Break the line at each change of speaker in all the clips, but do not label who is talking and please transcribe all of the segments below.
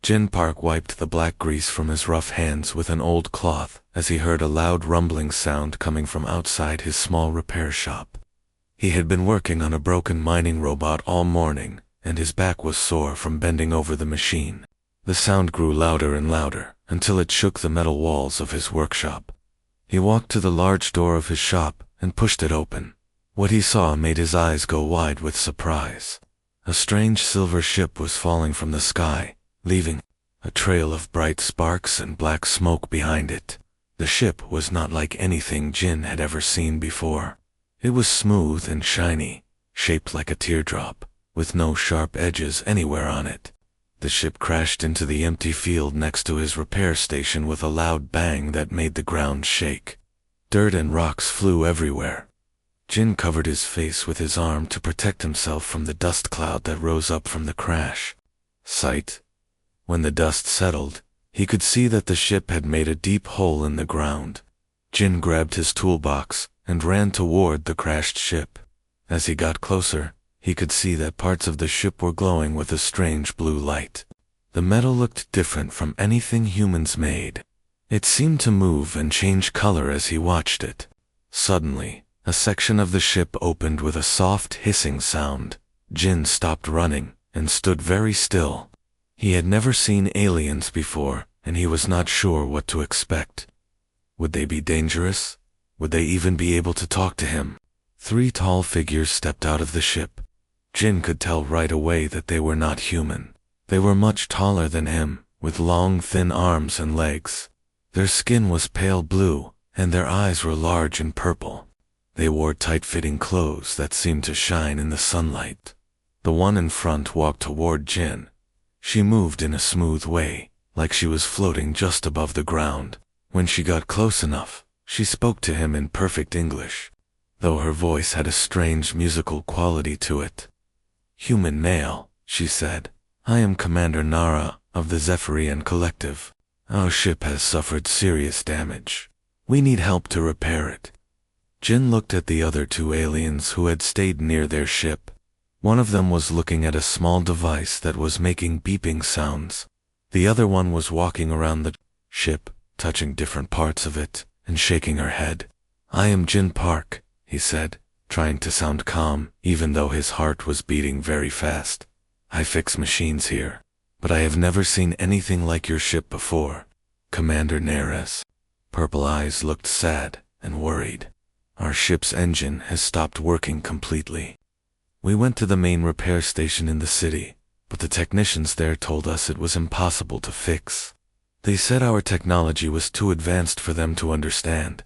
Jin Park wiped the black grease from his rough hands with an old cloth as he heard a loud rumbling sound coming from outside his small repair shop. He had been working on a broken mining robot all morning, and his back was sore from bending over the machine. The sound grew louder and louder until it shook the metal walls of his workshop. He walked to the large door of his shop and pushed it open. What he saw made his eyes go wide with surprise. A strange silver ship was falling from the sky, leaving a trail of bright sparks and black smoke behind it. The ship was not like anything Jin had ever seen before. It was smooth and shiny, shaped like a teardrop, with no sharp edges anywhere on it. The ship crashed into the empty field next to his repair station with a loud bang that made the ground shake. Dirt and rocks flew everywhere. Jin covered his face with his arm to protect himself from the dust cloud that rose up from the crash. Sight. When the dust settled, he could see that the ship had made a deep hole in the ground. Jin grabbed his toolbox and ran toward the crashed ship. As he got closer, he could see that parts of the ship were glowing with a strange blue light. The metal looked different from anything humans made. It seemed to move and change color as he watched it. Suddenly, a section of the ship opened with a soft hissing sound. Jin stopped running and stood very still. He had never seen aliens before, and he was not sure what to expect. Would they be dangerous? Would they even be able to talk to him? 3 tall figures stepped out of the ship. Jin could tell right away that they were not human. They were much taller than him, with long, thin arms and legs. Their skin was pale blue, and their eyes were large and purple. They wore tight-fitting clothes that seemed to shine in the sunlight. The one in front walked toward Jin. She moved in a smooth way, like she was floating just above the ground. When she got close enough, she spoke to him in perfect English, though her voice had a strange musical quality to it. "Human male," she said. "I am Commander Nara of the Zephyrian Collective. Our ship has suffered serious damage. We need help to repair it." Jin looked at the other 2 aliens who had stayed near their ship. One of them was looking at a small device that was making beeping sounds. The other one was walking around the ship, touching different parts of it, and shaking her head. "I am Jin Park," he said, trying to sound calm, even though his heart was beating very fast. "I fix machines here, but I have never seen anything like your ship before." Commander Nara's purple eyes looked sad and worried. "Our ship's engine has stopped working completely. We went to the main repair station in the city, but the technicians there told us it was impossible to fix. They said our technology was too advanced for them to understand."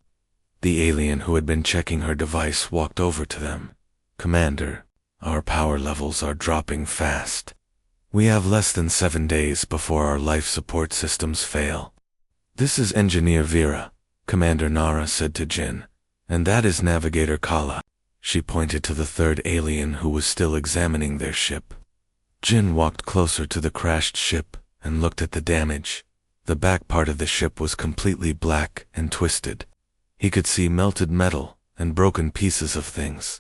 The alien who had been checking her device walked over to them. "Commander, our power levels are dropping fast. We have less than 7 days before our life support systems fail." "This is Engineer Vera," Commander Nara said to Jin, "and that is Navigator Kala." She pointed to the 3rd alien who was still examining their ship. Jin walked closer to the crashed ship and looked at the damage. The back part of the ship was completely black and twisted. He could see melted metal and broken pieces of things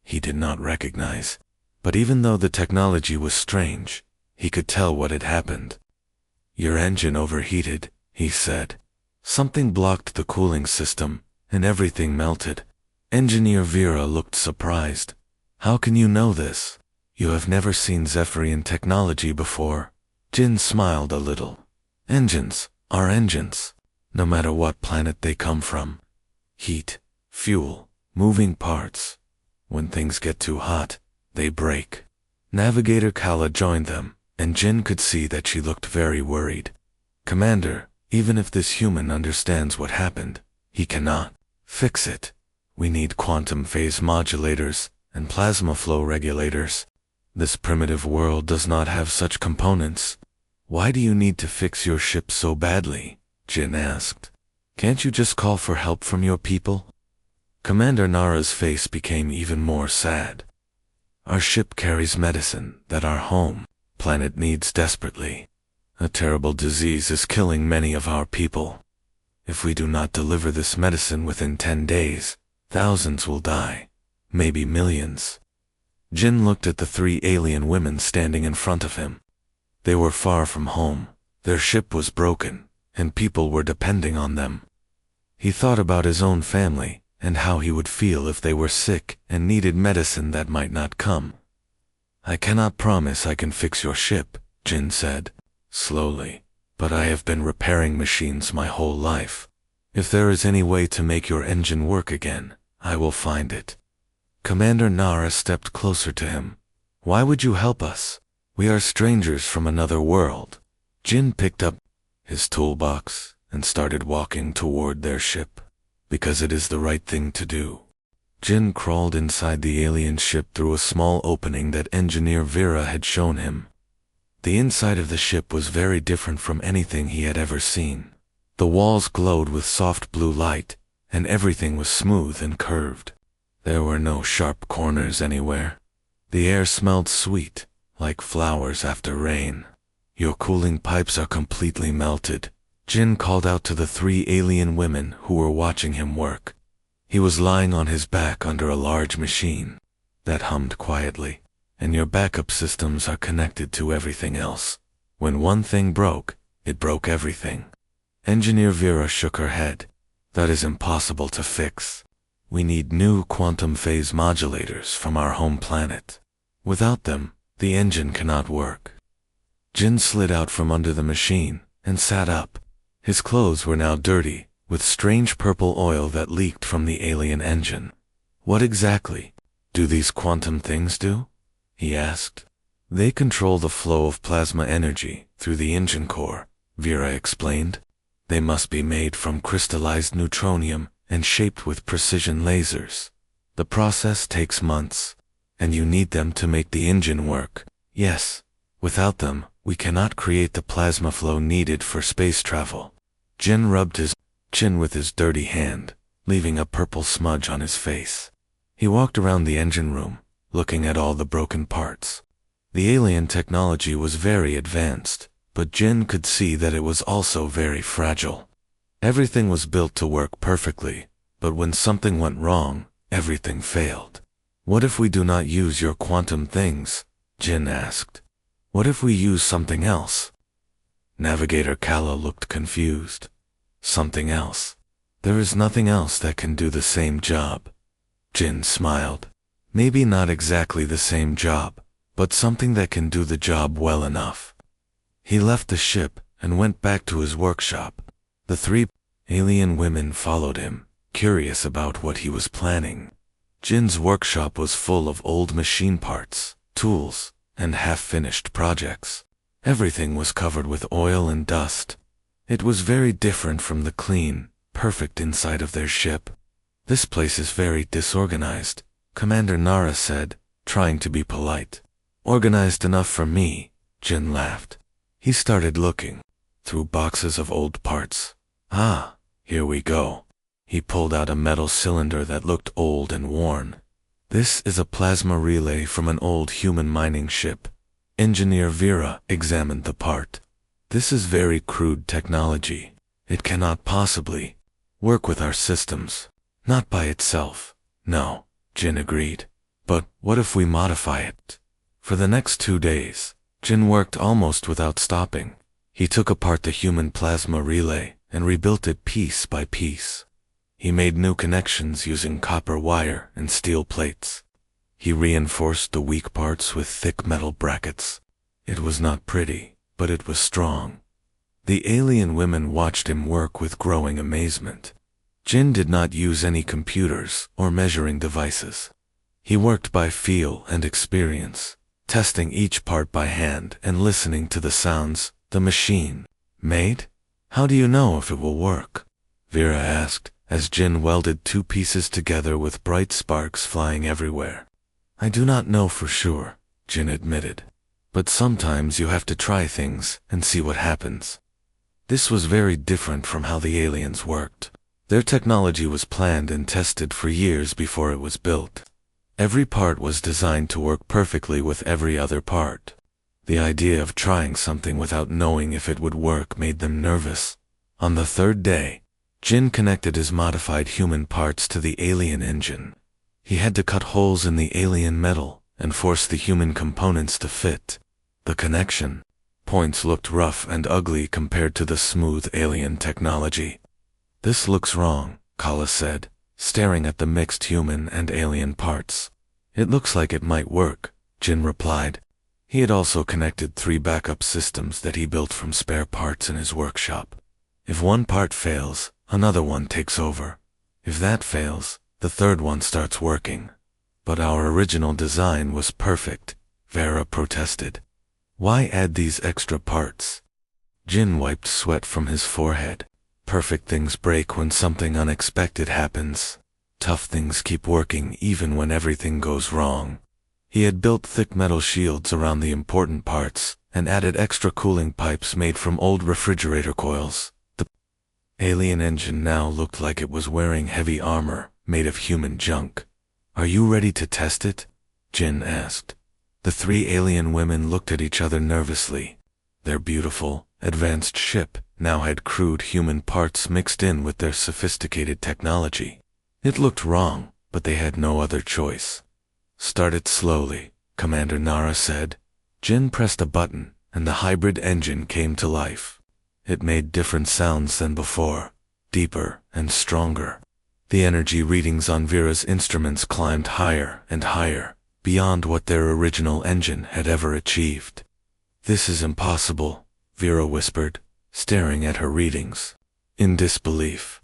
he did not recognize. But even though the technology was strange, he could tell what had happened. "Your engine overheated," he said. "Something blocked the cooling system, and everything melted." Engineer Vera looked surprised. "How can you know this? You have never seen Zephyrian technology before." Jin smiled a little. "Engines are engines, no matter what planet they come from. Heat, fuel, moving parts. When things get too hot, they break." Navigator Kala joined them, and Jin could see that she looked very worried. "Commander, even if this human understands what happened, he cannot fix it. We need quantum phase modulators and plasma flow regulators. This primitive world does not have such components." "Why do you need to fix your ship so badly?" Jin asked. "Can't you just call for help from your people?" Commander Nara's face became even more sad. "Our ship carries medicine that our home planet needs desperately. A terrible disease is killing many of our people. If we do not deliver this medicine within 10 days, thousands will die, maybe millions." Jin looked at the 3 alien women standing in front of him. They were far from home, their ship was broken, and people were depending on them. He thought about his own family, and how he would feel if they were sick and needed medicine that might not come. "I cannot promise I can fix your ship," Jin said, slowly, "but I have been repairing machines my whole life. If there is any way to make your engine work again, I will find it." Commander Nara stepped closer to him. "Why would you help us? We are strangers from another world." Jin picked up his toolbox and started walking toward their ship. "Because it is the right thing to do." Jin crawled inside the alien ship through a small opening that Engineer Vera had shown him. The inside of the ship was very different from anything he had ever seen. The walls glowed with soft blue light, and everything was smooth and curved. There were no sharp corners anywhere. The air smelled sweet, like flowers after rain. "Your cooling pipes are completely melted," Jin called out to the 3 alien women who were watching him work. He was lying on his back under a large machine that hummed quietly. "And your backup systems are connected to everything else. When one thing broke, it broke everything." Engineer Vera shook her head. "That is impossible to fix. We need new quantum phase modulators from our home planet. Without them, the engine cannot work." Jin slid out from under the machine and sat up. His clothes were now dirty, with strange purple oil that leaked from the alien engine. "What exactly do these quantum things do?" he asked. "They control the flow of plasma energy through the engine core," Vera explained. "They must be made from crystallized neutronium and shaped with precision lasers. The process takes months, and you need them to make the engine work. Yes, without them, we cannot create the plasma flow needed for space travel." Jin rubbed his chin with his dirty hand, leaving a purple smudge on his face. He walked around the engine room, looking at all the broken parts. The alien technology was very advanced, but Jin could see that it was also very fragile. Everything was built to work perfectly, but when something went wrong, everything failed. "What if we do not use your quantum things?" Jin asked. "What if we use something else?" Navigator Kala looked confused. "Something else? There is nothing else that can do the same job." Jin smiled. "Maybe not exactly the same job, but something that can do the job well enough." He left the ship and went back to his workshop. The 3 alien women followed him, curious about what he was planning. Jin's workshop was full of old machine parts, tools, and half-finished projects. Everything was covered with oil and dust. It was very different from the clean, perfect inside of their ship. "This place is very disorganized," Commander Nara said, trying to be polite. "Organized enough for me," Jin laughed. He started looking through boxes of old parts. "Ah, here we go." He pulled out a metal cylinder that looked old and worn. "This is a plasma relay from an old human mining ship." Engineer Vera examined the part. "This is very crude technology. It cannot possibly work with our systems. Not by itself." "No," Jin agreed. "But what if we modify it?" For the next 2 days, Jin worked almost without stopping. He took apart the human plasma relay and rebuilt it piece by piece. He made new connections using copper wire and steel plates. He reinforced the weak parts with thick metal brackets. It was not pretty, but it was strong. The alien women watched him work with growing amazement. Jin did not use any computers or measuring devices. He worked by feel and experience, testing each part by hand and listening to the sounds the machine made. "How do you know if it will work?" Vera asked, as Jin welded 2 pieces together with bright sparks flying everywhere. "I do not know for sure," Jin admitted. "But sometimes you have to try things and see what happens." This was very different from how the aliens worked. Their technology was planned and tested for years before it was built. Every part was designed to work perfectly with every other part. The idea of trying something without knowing if it would work made them nervous. On the 3rd day, Jin connected his modified human parts to the alien engine. He had to cut holes in the alien metal and force the human components to fit. The connection points looked rough and ugly compared to the smooth alien technology. "This looks wrong," Kala said, staring at the mixed human and alien parts. "It looks like it might work," Jin replied. He had also connected 3 backup systems that he built from spare parts in his workshop. If one part fails, another one takes over. If that fails, the third one starts working. "But our original design was perfect," Vera protested. "Why add these extra parts?" Jin wiped sweat from his forehead. "Perfect things break when something unexpected happens. Tough things keep working even when everything goes wrong." He had built thick metal shields around the important parts, and added extra cooling pipes made from old refrigerator coils. The alien engine now looked like it was wearing heavy armor, made of human junk. "Are you ready to test it?" Jin asked. The 3 alien women looked at each other nervously. Their beautiful, advanced ship now had crude human parts mixed in with their sophisticated technology. It looked wrong, but they had no other choice. "Start it slowly," Commander Nara said. Jin pressed a button, and the hybrid engine came to life. It made different sounds than before, deeper and stronger. The energy readings on Vera's instruments climbed higher and higher, beyond what their original engine had ever achieved. "This is impossible," Vera whispered, staring at her readings, in disbelief.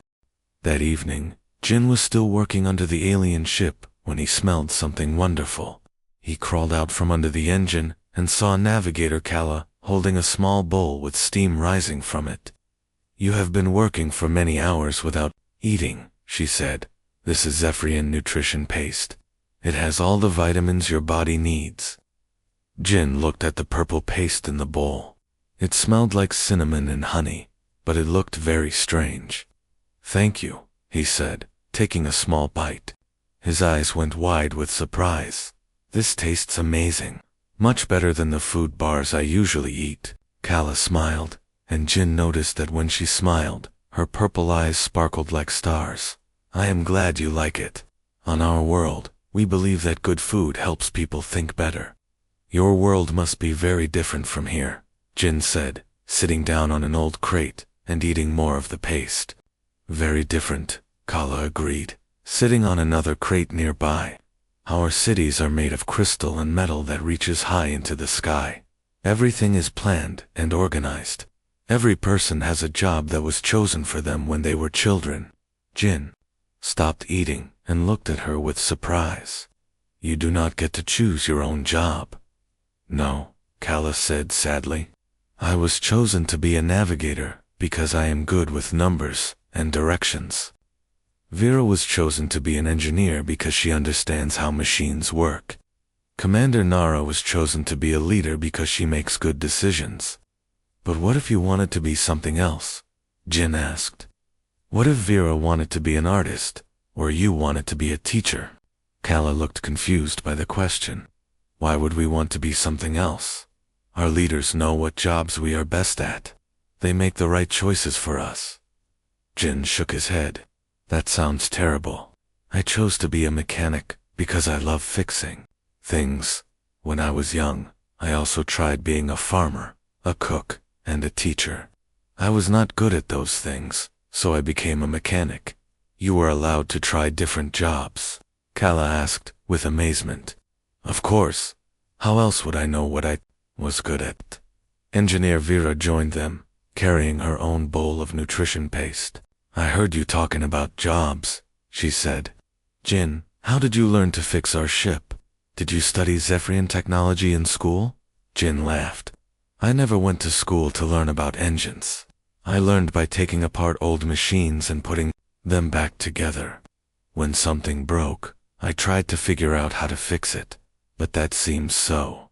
That evening, Jin was still working under the alien ship when he smelled something wonderful. He crawled out from under the engine and saw Navigator Kala holding a small bowl with steam rising from it. "You have been working for many hours without eating," she said. "This is Zephyrian nutrition paste. It has all the vitamins your body needs." Jin looked at the purple paste in the bowl. It smelled like cinnamon and honey, but it looked very strange. "Thank you," he said, taking a small bite. His eyes went wide with surprise. "This tastes amazing. Much better than the food bars I usually eat." Kala smiled, and Jin noticed that when she smiled, her purple eyes sparkled like stars. "I am glad you like it. On our world, we believe that good food helps people think better." "Your world must be very different from here," Jin said, sitting down on an old crate and eating more of the paste. "Very different," Kala agreed, sitting on another crate nearby. "Our cities are made of crystal and metal that reaches high into the sky. Everything is planned and organized. Every person has a job that was chosen for them when they were children." Jin stopped eating and looked at her with surprise. "You do not get to choose your own job." "No," Kala said sadly. "I was chosen to be a navigator because I am good with numbers and directions." Vera was chosen to be an engineer because she understands how machines work. Commander Nara was chosen to be a leader because she makes good decisions. "But what if you wanted to be something else?" Jin asked. "What if Vera wanted to be an artist, or you wanted to be a teacher?" Kala looked confused by the question. "Why would we want to be something else? Our leaders know what jobs we are best at. They make the right choices for us." Jin shook his head. "That sounds terrible. I chose to be a mechanic because I love fixing things. When I was young, I also tried being a farmer, a cook, and a teacher. I was not good at those things, so I became a mechanic." "You were allowed to try different jobs?" Kala asked, with amazement. "Of course. How else would I know what I was good at?" Engineer Vera joined them, carrying her own bowl of nutrition paste. "I heard you talking about jobs," she said. "Jin, how did you learn to fix our ship? Did you study Zephyrian technology in school?" Jin laughed. "I never went to school to learn about engines. I learned by taking apart old machines and putting them back together. When something broke, I tried to figure out how to fix it, but that seems so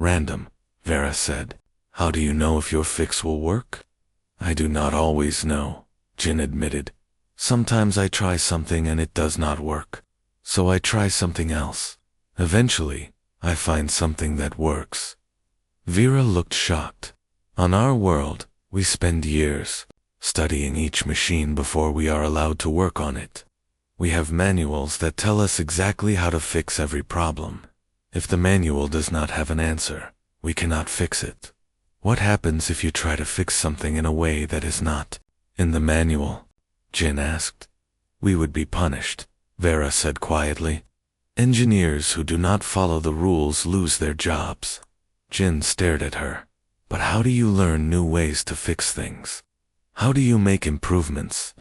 random," Vera said. "How do you know if your fix will work?" "I do not always know," Jin admitted. "Sometimes I try something and it does not work, so I try something else. Eventually, I find something that works." Vera looked shocked. "On our world, we spend years studying each machine before we are allowed to work on it. We have manuals that tell us exactly how to fix every problem. If the manual does not have an answer, we cannot fix it. What happens if you try to fix something in a way that is not in the manual? Jin asked. We would be punished, Vera said quietly. Engineers who do not follow the rules lose their jobs. Jin stared at her. But how do you learn new ways to fix things? How do you make improvements?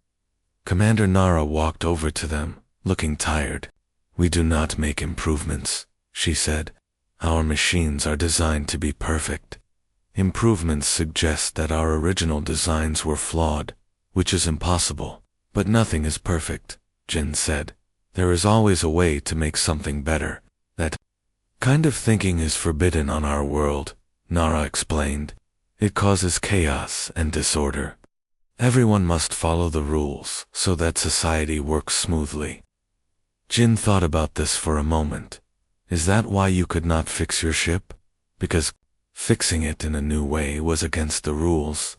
Commander Nara walked over to them, looking tired. We do not make improvements, she said. Our machines are designed to be perfect. Improvements suggest that our original designs were flawed, which is impossible. But nothing is perfect, Jin said. There is always a way to make something better. That kind of thinking is forbidden on our world, Nara explained. It causes chaos and disorder. Everyone must follow the rules so that society works smoothly. Jin thought about this for a moment. Is that why you could not fix your ship? Because fixing it in a new way was against the rules.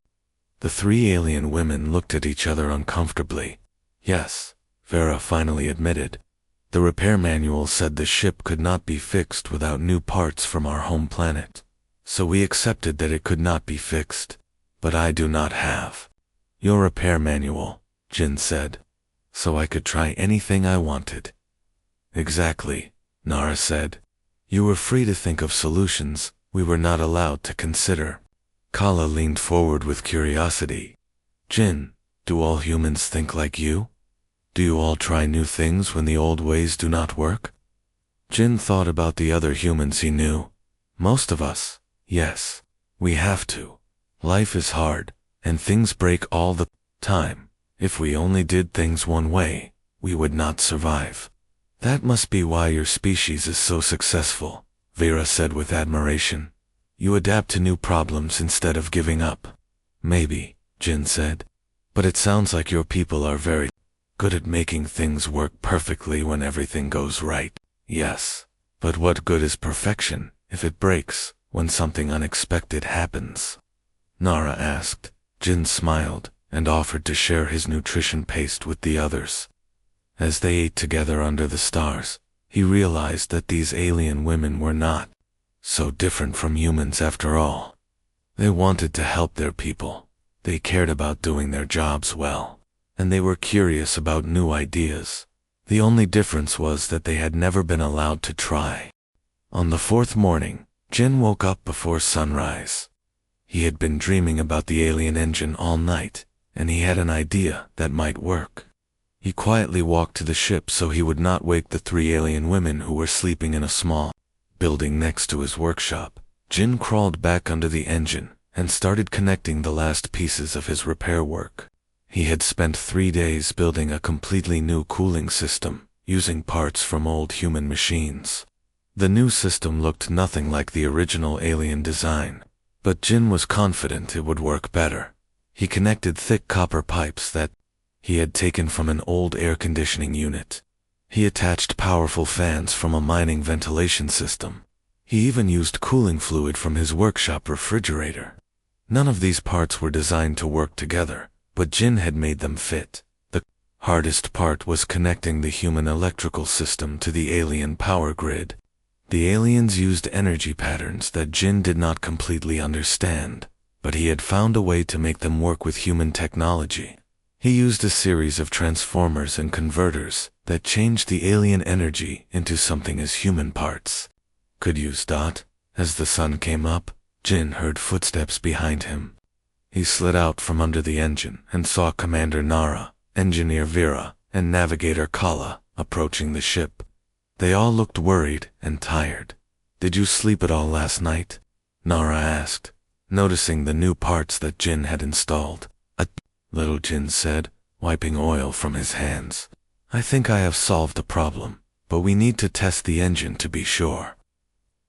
The three alien women looked at each other uncomfortably. Yes, Vera finally admitted. The repair manual said the ship could not be fixed without new parts from our home planet. So we accepted that it could not be fixed. But I do not have your repair manual, Jin said. So I could try anything I wanted. Exactly, Nara said. You were free to think of solutions we were not allowed to consider. Kala leaned forward with curiosity. Jin, do all humans think like you? Do you all try new things when the old ways do not work? Jin thought about the other humans he knew. Most of us, yes. We have to. Life is hard, and things break all the time. If we only did things one way, we would not survive. That must be why your species is so successful, Vera said with admiration. You adapt to new problems instead of giving up. Maybe, Jin said. But it sounds like your people are very good at making things work perfectly when everything goes right. Yes. But what good is perfection if it breaks when something unexpected happens? Nara asked. Jin smiled and offered to share his nutrition paste with the others. As they ate together under the stars, he realized that these alien women were not so different from humans after all. They wanted to help their people. They cared about doing their jobs well. And they were curious about new ideas. The only difference was that they had never been allowed to try. On the fourth morning, Jin woke up before sunrise. He had been dreaming about the alien engine all night, and he had an idea that might work. He quietly walked to the ship so he would not wake the three alien women who were sleeping in a small building next to his workshop. Jin crawled back under the engine and started connecting the last pieces of his repair work. He had spent 3 days building a completely new cooling system, using parts from old human machines. The new system looked nothing like the original alien design, but Jin was confident it would work better. He connected thick copper pipes that he had taken from an old air conditioning unit. He attached powerful fans from a mining ventilation system. He even used cooling fluid from his workshop refrigerator. None of these parts were designed to work together, but Jin had made them fit. The hardest part was connecting the human electrical system to the alien power grid. The aliens used energy patterns that Jin did not completely understand, but he had found a way to make them work with human technology. He used a series of transformers and converters that changed the alien energy into something as human parts. Could use dot. As the sun came up, Jin heard footsteps behind him. He slid out from under the engine and saw Commander Nara, Engineer Vera, and Navigator Kala approaching the ship. They all looked worried and tired. Did you sleep at all last night? Nara asked, noticing the new parts that Jin had installed. Little Jin said, wiping oil from his hands. I think I have solved the problem, but we need to test the engine to be sure.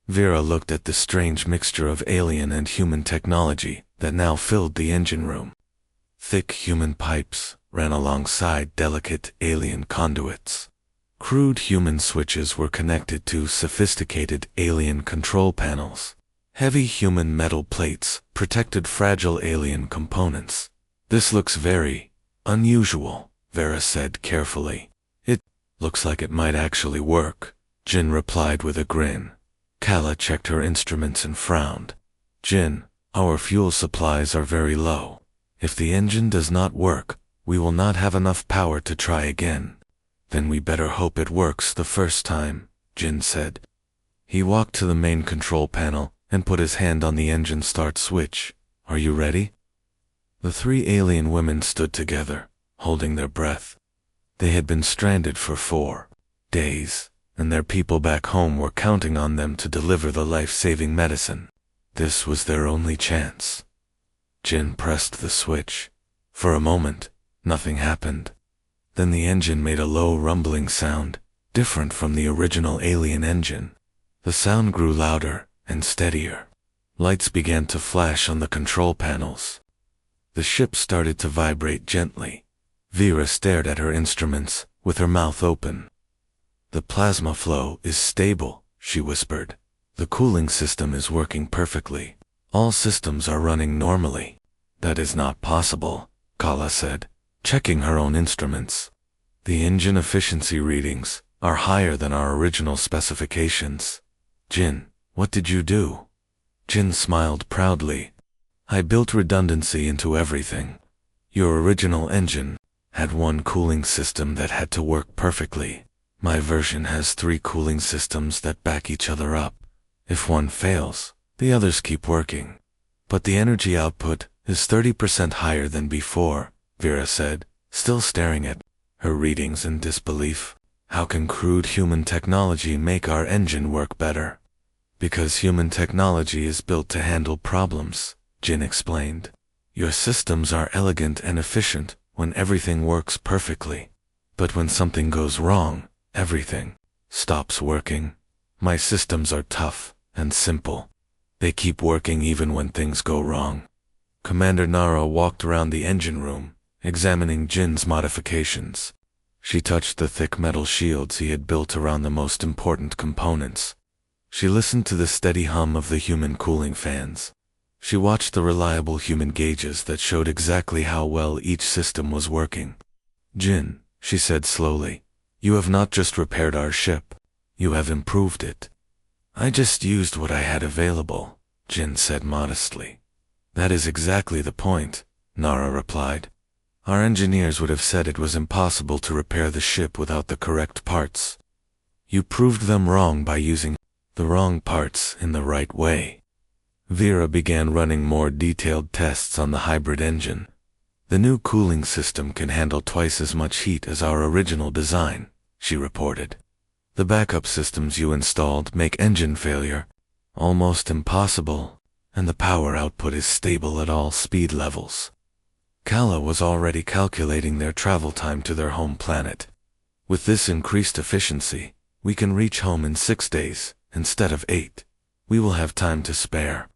Vera looked at the strange mixture of alien and human technology that now filled the engine room. Thick human pipes ran alongside delicate alien conduits. Crude human switches were connected to sophisticated alien control panels. Heavy human metal plates protected fragile alien components. This looks very unusual, Vera said carefully. It looks like it might actually work, Jin replied with a grin. Kala checked her instruments and frowned. Jin, our fuel supplies are very low. If the engine does not work, we will not have enough power to try again. Then we better hope it works the first time, Jin said. He walked to the main control panel and put his hand on the engine start switch. Are you ready? The three alien women stood together, holding their breath. They had been stranded for 4 days, and their people back home were counting on them to deliver the life-saving medicine. This was their only chance. Jin pressed the switch. For a moment, nothing happened. Then the engine made a low rumbling sound, different from the original alien engine. The sound grew louder and steadier. Lights began to flash on the control panels. The ship started to vibrate gently. Vera stared at her instruments, with her mouth open. The plasma flow is stable, she whispered. The cooling system is working perfectly. All systems are running normally. That is not possible, Kala said, checking her own instruments. The engine efficiency readings are higher than our original specifications. Jin, what did you do? Jin smiled proudly. I built redundancy into everything. Your original engine had one cooling system that had to work perfectly. My version has 3 cooling systems that back each other up. If one fails, the others keep working. But the energy output is 30% higher than before, Vera said, still staring at her readings in disbelief. How can crude human technology make our engine work better? Because human technology is built to handle problems, Jin explained. Your systems are elegant and efficient when everything works perfectly. But when something goes wrong, everything stops working. My systems are tough and simple. They keep working even when things go wrong. Commander Nara walked around the engine room, examining Jin's modifications. She touched the thick metal shields he had built around the most important components. She listened to the steady hum of the human cooling fans. She watched the reliable human gauges that showed exactly how well each system was working. Jin, she said slowly, you have not just repaired our ship, you have improved it. I just used what I had available, Jin said modestly. That is exactly the point, Nara replied. Our engineers would have said it was impossible to repair the ship without the correct parts. You proved them wrong by using the wrong parts in the right way. Vera began running more detailed tests on the hybrid engine. The new cooling system can handle twice as much heat as our original design, she reported. The backup systems you installed make engine failure almost impossible, and the power output is stable at all speed levels. Kala was already calculating their travel time to their home planet. With this increased efficiency, we can reach home in 6 days, instead of 8. We will have time to spare.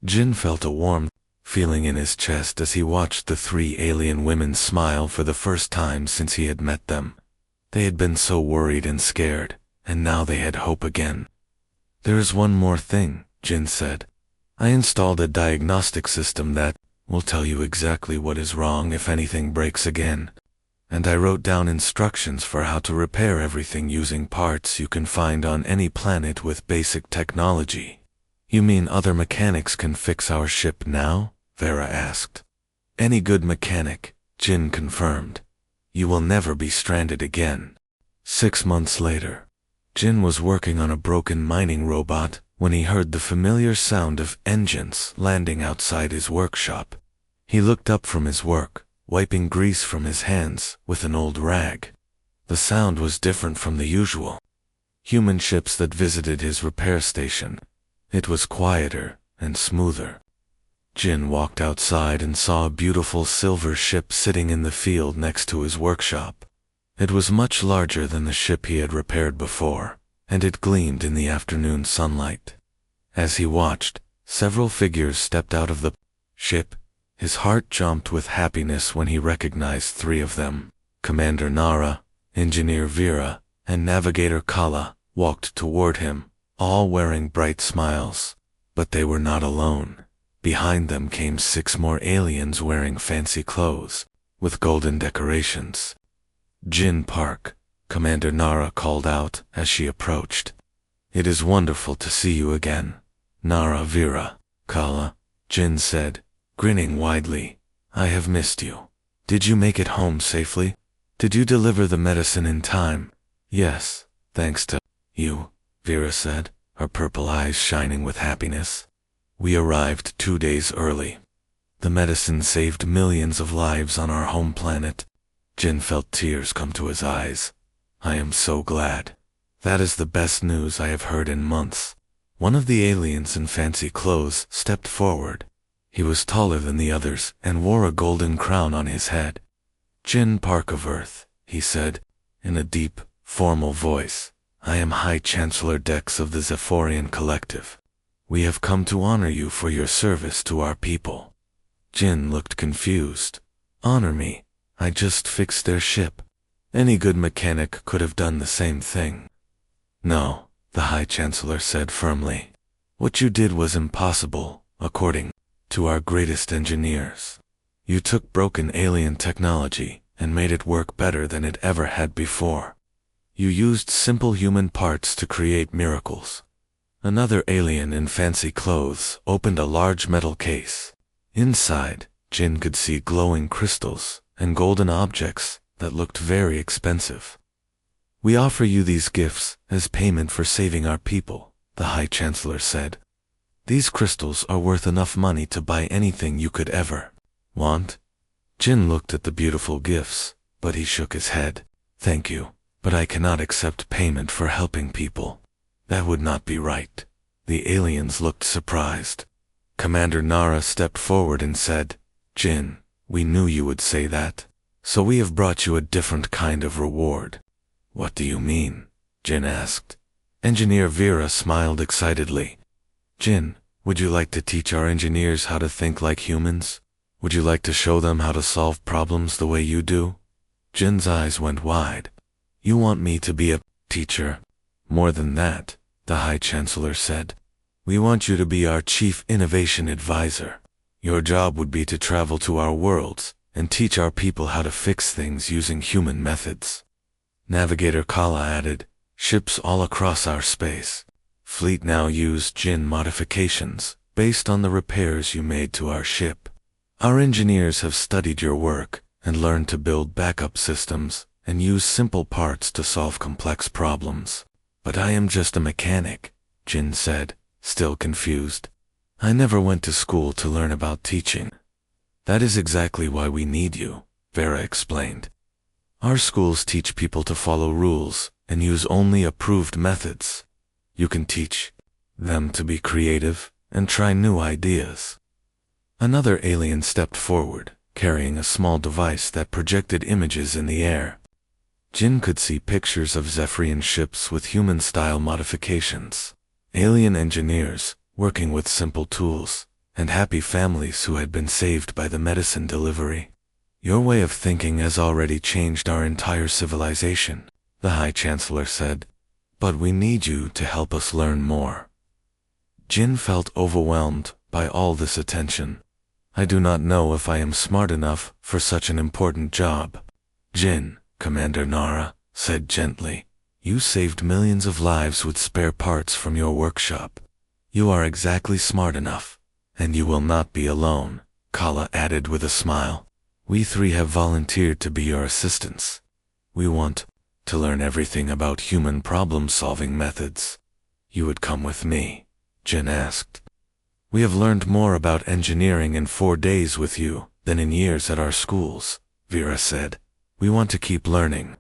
Jin felt a warm feeling in his chest as he watched the 3 alien women smile for the first time since he had met them. They had been so worried and scared, and now they had hope again. There is one more thing, Jin said. I installed a diagnostic system that will tell you exactly what is wrong if anything breaks again. And I wrote down instructions for how to repair everything using parts you can find on any planet with basic technology. You mean other mechanics can fix our ship now? Vera asked. Any good mechanic, Jin confirmed. You will never be stranded again. 6 months later, Jin was working on a broken mining robot when he heard the familiar sound of engines landing outside his workshop. He looked up from his work, wiping grease from his hands with an old rag. The sound was different from the usual human ships that visited his repair station. It was quieter and smoother. Jin walked outside and saw a beautiful silver ship sitting in the field next to his workshop. It was much larger than the ship he had repaired before, and it gleamed in the afternoon sunlight. As he watched, several figures stepped out of the ship. His heart jumped with happiness when he recognized 3 of them. Commander Nara, Engineer Vera, and Navigator Kala walked toward him, all wearing bright smiles. But they were not alone. Behind them came 6 more aliens wearing fancy clothes, with golden decorations. Jin Park, Commander Nara called out as she approached. It is wonderful to see you again. Nara, Vera, Kala, Jin said, grinning widely. I have missed you. Did you make it home safely? Did you deliver the medicine in time? Yes, thanks to you, Vera said, her purple eyes shining with happiness. We arrived 2 days early. The medicine saved millions of lives on our home planet. Jin felt tears come to his eyes. I am so glad. That is the best news I have heard in months. One of the aliens in fancy clothes stepped forward. He was taller than the others and wore a golden crown on his head. Jin Park of Earth, he said, in a deep, formal voice. I am High Chancellor Dex of the Zephorian Collective. We have come to honor you for your service to our people. Jin looked confused. Honor me? I just fixed their ship. Any good mechanic could have done the same thing. No, the High Chancellor said firmly. What you did was impossible, according to our greatest engineers. You took broken alien technology and made it work better than it ever had before. You used simple human parts to create miracles. Another alien in fancy clothes opened a large metal case. Inside, Jin could see glowing crystals and golden objects that looked very expensive. We offer you these gifts as payment for saving our people, the High Chancellor said. These crystals are worth enough money to buy anything you could ever want. Jin looked at the beautiful gifts, but he shook his head. Thank you, but I cannot accept payment for helping people. That would not be right. The aliens looked surprised. Commander Nara stepped forward and said, Jin, we knew you would say that, so we have brought you a different kind of reward. What do you mean? Jin asked. Engineer Vera smiled excitedly. Jin, would you like to teach our engineers how to think like humans? Would you like to show them how to solve problems the way you do? Jin's eyes went wide. You want me to be a teacher? More than that, the High Chancellor said. We want you to be our Chief Innovation Advisor. Your job would be to travel to our worlds and teach our people how to fix things using human methods. Navigator Kala added, ships all across our space fleet now use Jin modifications based on the repairs you made to our ship. Our engineers have studied your work and learned to build backup systems and use simple parts to solve complex problems. But I am just a mechanic, Jin said, still confused. I never went to school to learn about teaching. That is exactly why we need you, Vera explained. Our schools teach people to follow rules and use only approved methods. You can teach them to be creative and try new ideas. Another alien stepped forward, carrying a small device that projected images in the air. Jin could see pictures of Zephyrian ships with human-style modifications, alien engineers working with simple tools, and happy families who had been saved by the medicine delivery. Your way of thinking has already changed our entire civilization, the High Chancellor said, but we need you to help us learn more. Jin felt overwhelmed by all this attention. I do not know if I am smart enough for such an important job. Jin, Commander Nara said gently, you saved millions of lives with spare parts from your workshop. You are exactly smart enough, and you will not be alone, Kala added with a smile. We three have volunteered to be your assistants. We want to learn everything about human problem-solving methods. You would come with me? Jin asked. We have learned more about engineering in 4 days with you than in years at our schools, Vera said. We want to keep learning.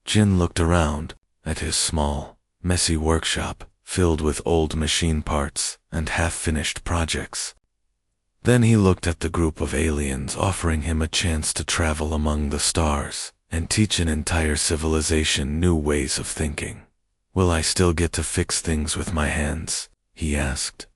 Jin looked around at his small, messy workshop filled with old machine parts and half-finished projects. Then he looked at the group of aliens offering him a chance to travel among the stars and teach an entire civilization new ways of thinking. Will I still get to fix things with my hands? He asked.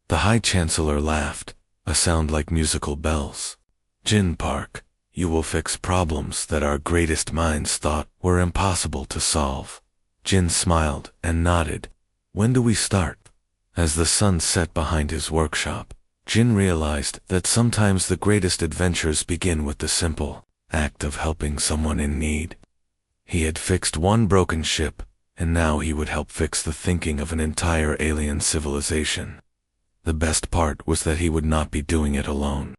The High Chancellor laughed, a sound like musical bells. Jin Park, you will fix problems that our greatest minds thought were impossible to solve. Jin smiled and nodded. When do we start? As the sun set behind his workshop, Jin realized that sometimes the greatest adventures begin with the simple act of helping someone in need. He had fixed one broken ship and now he would help fix the thinking of an entire alien civilization. The best part was that he would not be doing it alone.